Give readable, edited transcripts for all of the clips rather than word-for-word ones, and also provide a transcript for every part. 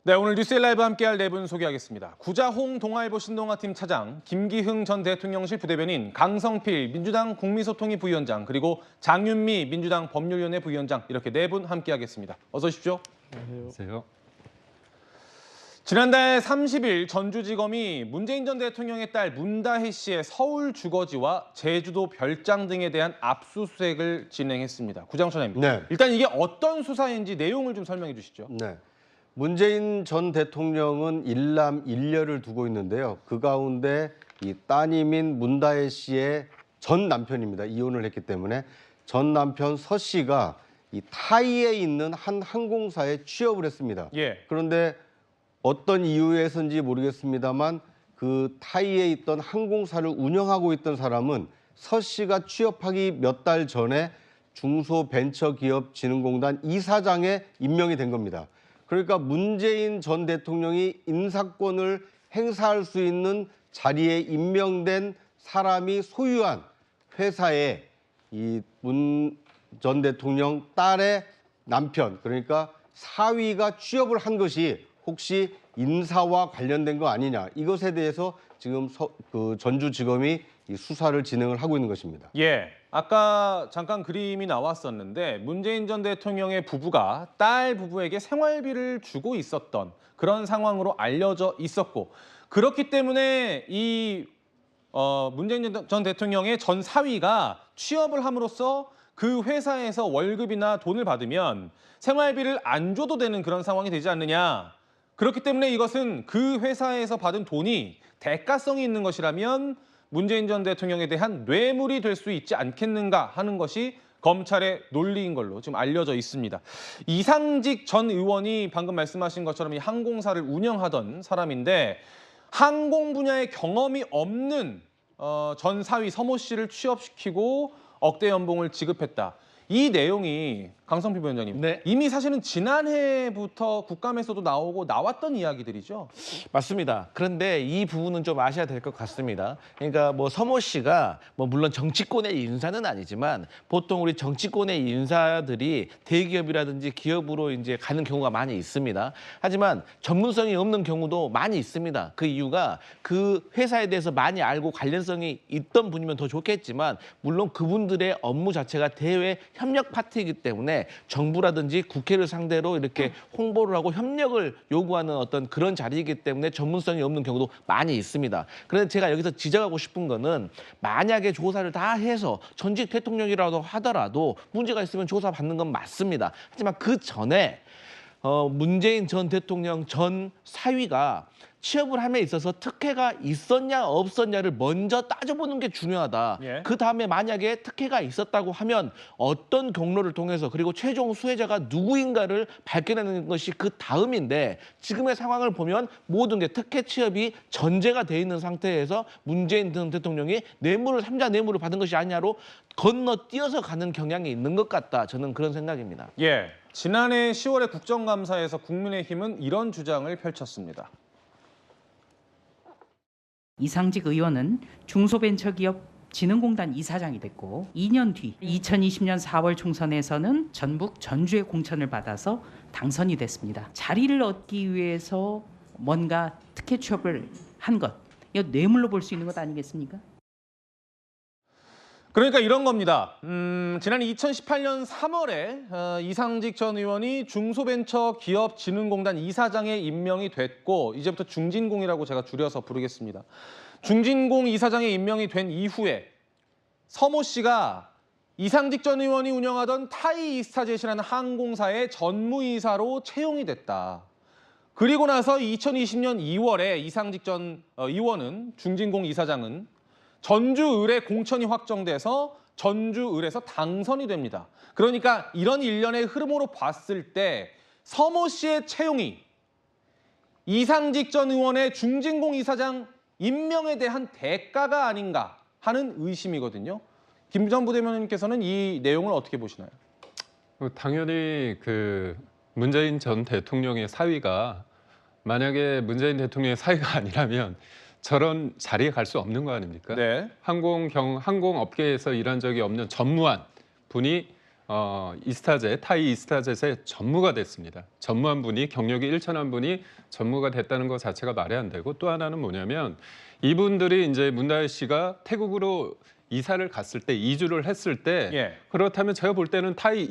네, 오늘 뉴스 라이브 함께할 네 분 소개하겠습니다. 구자홍 동아일보 신동아팀 차장, 김기흥 전 대통령실 부대변인, 강성필 민주당 국민소통위 부위원장, 그리고 장윤미 민주당 법률위원회 부위원장 이렇게 네 분 함께하겠습니다. 어서 오십시오. 안녕하세요. 지난달 30일 전주지검이 문재인 전 대통령의 딸 문다혜 씨의 서울 주거지와 제주도 별장 등에 대한 압수수색을 진행했습니다. 구자홍 차장님, 네. 일단 이게 어떤 수사인지 내용을 좀 설명해 주시죠. 네. 문재인 전 대통령은 일남 일녀를 두고 있는데요. 그 가운데 이 따님인 문다혜 씨의 전 남편입니다. 이혼을 했기 때문에 전 남편 서 씨가 이 타이에 있는 한 항공사에 취업을 했습니다. 예. 그런데 어떤 이유에서인지 모르겠습니다만 그 타이에 있던 항공사를 운영하고 있던 사람은 서 씨가 취업하기 몇 달 전에 중소벤처기업진흥공단 이사장에 임명이 된 겁니다. 그러니까 문재인 전 대통령이 인사권을 행사할 수 있는 자리에 임명된 사람이 소유한 회사에 이 문 전 대통령 딸의 남편, 그러니까 사위가 취업을 한 것이 혹시 인사와 관련된 거 아니냐, 이것에 대해서 지금 전주지검이 이 수사를 진행을 하고 있는 것입니다. 예, 아까 잠깐 그림이 나왔었는데 문재인 전 대통령의 부부가 딸 부부에게 생활비를 주고 있었던 그런 상황으로 알려져 있었고, 그렇기 때문에 이 문재인 전 대통령의 전 사위가 취업을 함으로써 그 회사에서 월급이나 돈을 받으면 생활비를 안 줘도 되는 그런 상황이 되지 않느냐. 그렇기 때문에 이것은 그 회사에서 받은 돈이 대가성이 있는 것이라면 문재인 전 대통령에 대한 뇌물이 될 수 있지 않겠는가 하는 것이 검찰의 논리인 걸로 지금 알려져 있습니다. 이상직 전 의원이 방금 말씀하신 것처럼 이 항공사를 운영하던 사람인데, 항공 분야의 경험이 없는 전 사위 서모 씨를 취업시키고 억대 연봉을 지급했다. 이 내용이 강성필 위원장님, 네. 이미 사실은 지난해부터 국감에서도 나왔던 이야기들이죠. 맞습니다. 그런데 이 부분은 좀 아셔야 될 것 같습니다. 그러니까 뭐 서모 씨가 뭐 물론 정치권의 인사는 아니지만 보통 우리 정치권의 인사들이 대기업이라든지 기업으로 이제 가는 경우가 많이 있습니다. 하지만 전문성이 없는 경우도 많이 있습니다. 그 이유가 그 회사에 대해서 많이 알고 관련성이 있던 분이면 더 좋겠지만, 물론 그분들의 업무 자체가 대외 협력 파트이기 때문에 정부라든지 국회를 상대로 이렇게 홍보를 하고 협력을 요구하는 어떤 그런 자리이기 때문에 전문성이 없는 경우도 많이 있습니다. 그런데 제가 여기서 지적하고 싶은 거는, 만약에 조사를 다 해서 전직 대통령이라도 하더라도 문제가 있으면 조사받는 건 맞습니다. 하지만 그 전에 문재인 전 대통령 전 사위가 취업을 함에 있어서 특혜가 있었냐 없었냐를 먼저 따져보는 게 중요하다. 예. 그 다음에 만약에 특혜가 있었다고 하면 어떤 경로를 통해서, 그리고 최종 수혜자가 누구인가를 밝혀내는 것이 그 다음인데, 지금의 상황을 보면 모든 게 특혜 취업이 전제가 돼 있는 상태에서 문재인 전 대통령이 뇌물을, 삼자 뇌물을 받은 것이 아니냐로 건너뛰어서 가는 경향이 있는 것 같다. 저는 그런 생각입니다. 예, 지난해 10월에 국정감사에서 국민의힘은 이런 주장을 펼쳤습니다. 이상직 의원은 중소벤처기업 진흥공단 이사장이 됐고, 2년 뒤 2020년 4월 총선에서는 전북 전주의 공천을 받아서 당선이 됐습니다. 자리를 얻기 위해서 뭔가 특혜 취업을 한 것, 이거 뇌물로 볼 수 있는 것 아니겠습니까? 그러니까 이런 겁니다. 지난 2018년 3월에 이상직 전 의원이 중소벤처기업진흥공단 이사장에 임명이 됐고, 이제부터 중진공이라고 제가 줄여서 부르겠습니다. 중진공 이사장에 임명이 된 이후에 서모 씨가 이상직 전 의원이 운영하던 타이이스타젯이라는 항공사의 전무이사로 채용이 됐다. 그리고 나서 2020년 2월에 이상직 전 의원은, 중진공 이사장은 전주을에 공천이 확정돼서 전주을에서 당선이 됩니다. 그러니까 이런 일련의 흐름으로 봤을 때 서모 씨의 채용이 이상직 전 의원의 중진공 이사장 임명에 대한 대가가 아닌가 하는 의심이거든요. 김 전 부대변인께서는 이 내용을 어떻게 보시나요? 당연히 그 문재인 전 대통령의 사위가, 만약에 문재인 대통령의 사위가 아니라면 저런 자리에 갈 수 없는 거 아닙니까? 네. 항공업계에서 일한 적이 없는 전무한 분이 이스타젯, 타이 이스타젯의 전무가 됐습니다. 전무한 분이 경력이 일천한 분이 전무가 됐다는 것 자체가 말이 안 되고 또 하나는 뭐냐면 이분들이 이제 문다혜 씨가 태국으로 이사를 갔을 때 이주를 했을 때 예. 그렇다면 제가 볼 때는 타이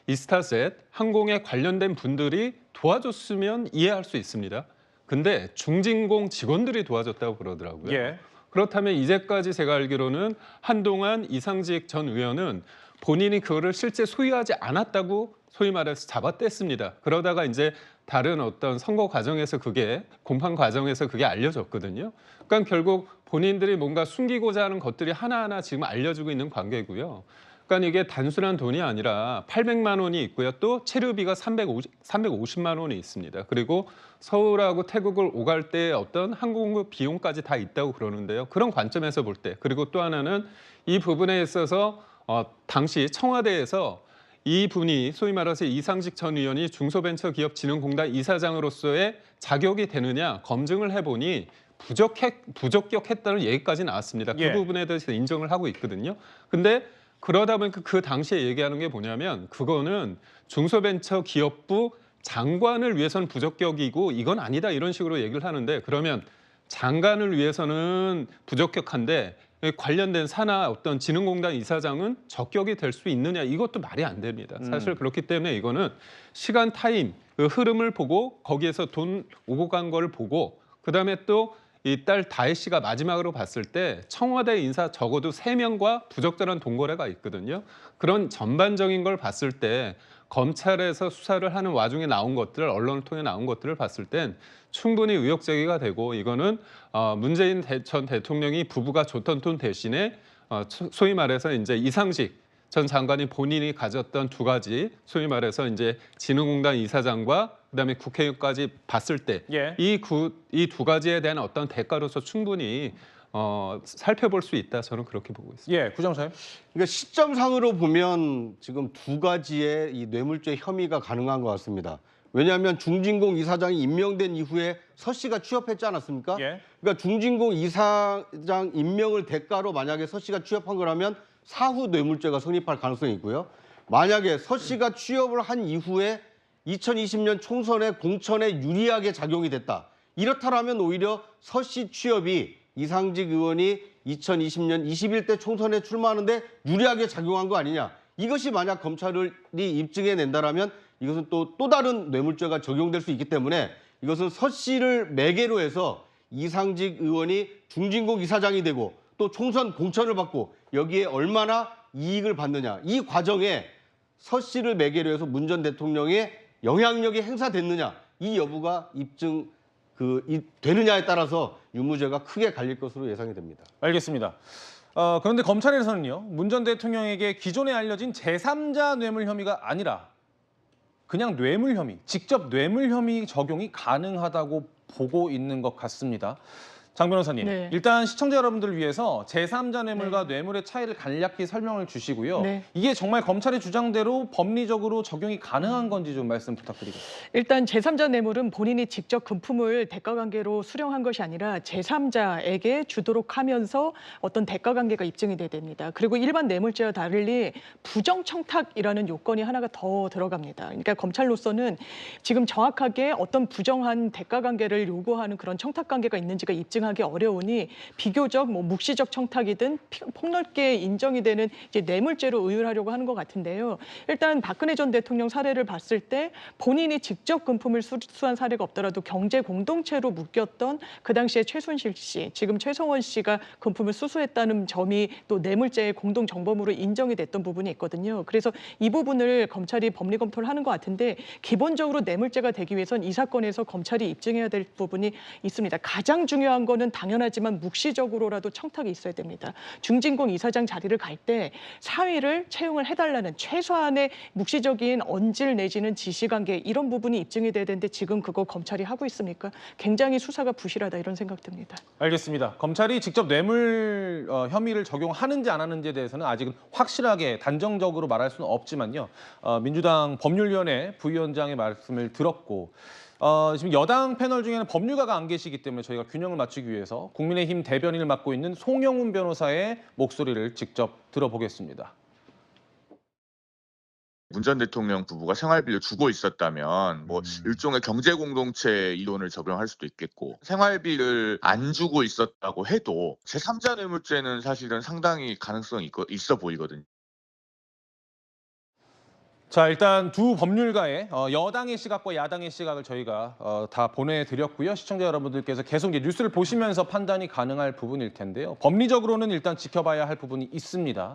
이스타젯 항공에 관련된 분들이 도와줬으면 이해할 수 있습니다. 근데 중진공 직원들이 도와줬다고 그러더라고요. 예. 그렇다면 이제까지 제가 알기로는 한동안 이상직 전 의원은 본인이 그거를 실제 소유하지 않았다고 소위 말해서 잡아뗐습니다. 그러다가 이제 다른 어떤 선거 과정에서 그게 공판 과정에서 그게 알려졌거든요. 그러니까 결국 본인들이 뭔가 숨기고자 하는 것들이 하나하나 지금 알려지고 있는 관계고요. 그러니까 이게 단순한 돈이 아니라 800만 원이 있고요. 또 체류비가 350만 원이 있습니다. 그리고 서울하고 태국을 오갈 때 어떤 항공급 비용까지 다 있다고 그러는데요. 그런 관점에서 볼 때 그리고 또 하나는 이 부분에 있어서 당시 청와대에서 이 분이 소위 말해서 이상직 전 의원이 중소벤처기업진흥공단 이사장으로서의 자격이 되느냐 검증을 해보니 부적격했다는 얘기까지 나왔습니다. 그 예. 부분에 대해서 인정을 하고 있거든요. 근데 그러다 보니까 그 당시에 얘기하는 게 뭐냐면 그거는 중소벤처기업부 장관을 위해서는 부적격이고 이건 아니다 이런 식으로 얘기를 하는데 그러면 장관을 위해서는 부적격한데 관련된 산하 어떤 진흥공단 이사장은 적격이 될 수 있느냐 이것도 말이 안 됩니다. 사실 그렇기 때문에 이거는 시간 타임 그 흐름을 보고 거기에서 돈 오고 간 걸 보고 그다음에 또 이 딸 다혜 씨가 마지막으로 봤을 때 청와대 인사 적어도 3명과 부적절한 동거래가 있거든요. 그런 전반적인 걸 봤을 때 검찰에서 수사를 하는 와중에 나온 것들, 언론을 통해 나온 것들을 봤을 땐 충분히 의혹 제기가 되고 이거는 문재인 전 대통령이 부부가 줬던 돈 대신에 소위 말해서 이제 이상직 전 장관이 본인이 가졌던 두 가지 소위 말해서 이제 진흥공단 이사장과 그다음에 국회의원까지 봤을 때 예. 이 두 가지에 대한 어떤 대가로서 충분히 살펴볼 수 있다 저는 그렇게 보고 있습니다. 예, 구정사님. 그러니까 시점상으로 보면 지금 두 가지의 이 뇌물죄 혐의가 가능한 것 같습니다. 왜냐하면 중진공 이사장이 임명된 이후에 서 씨가 취업했지 않았습니까? 예. 그러니까 중진공 이사장 임명을 대가로 만약에 서 씨가 취업한 거라면 사후 뇌물죄가 성립할 가능성이 있고요. 만약에 서 씨가 취업을 한 이후에 2020년 총선에 공천에 유리하게 작용이 됐다. 이렇다라면 오히려 서 씨 취업이 이상직 의원이 2020년 21대 총선에 출마하는데 유리하게 작용한 거 아니냐. 이것이 만약 검찰이 입증해낸다라면 이것은 또 다른 뇌물죄가 적용될 수 있기 때문에 이것은 서 씨를 매개로 해서 이상직 의원이 중진공 이사장이 되고 또 총선 공천을 받고 여기에 얼마나 이익을 받느냐. 이 과정에 서 씨를 매개로 해서 문 전 대통령의 영향력이 행사됐느냐. 이 여부가 입증 되느냐에 따라서 유무죄가 크게 갈릴 것으로 예상이 됩니다. 알겠습니다. 그런데 검찰에서는요. 문 전 대통령에게 기존에 알려진 제3자 뇌물 혐의가 아니라 그냥 뇌물 혐의, 직접 뇌물 혐의 적용이 가능하다고 보고 있는 것 같습니다. 장 변호사님, 네. 일단 시청자 여러분들을 위해서 제3자 뇌물과 뇌물의 차이를 간략히 설명을 주시고요. 네. 이게 정말 검찰의 주장대로 법리적으로 적용이 가능한 건지 좀 말씀 부탁드리겠습니다. 일단 제3자 뇌물은 본인이 직접 금품을 대가관계로 수령한 것이 아니라 제3자에게 주도록 하면서 어떤 대가관계가 입증이 돼야 됩니다. 그리고 일반 뇌물죄와 달리 부정청탁이라는 요건이 하나가 더 들어갑니다. 그러니까 검찰로서는 지금 정확하게 어떤 부정한 대가관계를 요구하는 그런 청탁관계가 있는지가 입증하기 어려우니 비교적 묵시적 청탁이든 폭넓게 인정이 되는 이제 뇌물죄로 의율하려고 하는 것 같은데요. 일단 박근혜 전 대통령 사례를 봤을 때 본인이 직접 금품을 수수한 사례가 없더라도 경제 공동체로 묶였던 그 당시에 최순실 씨, 지금 최성원 씨가 금품을 수수했다는 점이 또 뇌물죄의 공동 정범으로 인정이 됐던 부분이 있거든요. 그래서 이 부분을 검찰이 법리 검토를 하는 것 같은데 기본적으로 뇌물죄가 되기 위해선 이 사건에서 검찰이 입증해야 될 부분이 있습니다. 가장 중요한 거는 당연하지만 묵시적으로라도 청탁이 있어야 됩니다. 중진공 이사장 자리를 갈 때 사위를 채용을 해달라는 최소한의 묵시적인 언질 내지는 지시관계 이런 부분이 입증이 돼야 되는데 지금 그거 검찰이 하고 있습니까? 굉장히 수사가 부실하다 이런 생각 듭니다. 알겠습니다. 검찰이 직접 뇌물 혐의를 적용하는지 안 하는지에 대해서는 아직은 확실하게 단정적으로 말할 수는 없지만요. 민주당 법률위원회 부위원장의 말씀을 들었고 지금 여당 패널 중에는 법률가가 안 계시기 때문에 저희가 균형을 맞추기 위해서 국민의힘 대변인을 맡고 있는 송영훈 변호사의 목소리를 직접 들어보겠습니다. 문 전 대통령 부부가 생활비를 주고 있었다면 뭐 일종의 경제 공동체 이론을 적용할 수도 있겠고, 생활비를 안 주고 있었다고 해도 제3자 뇌물죄는 사실은 상당히 가능성이 있어 보이거든요. 자, 일단 두 법률가의 여당의 시각과 야당의 시각을 저희가 다 보내드렸고요. 시청자 여러분들께서 계속 이제 뉴스를 보시면서 판단이 가능할 부분일 텐데요. 법리적으로는 일단 지켜봐야 할 부분이 있습니다.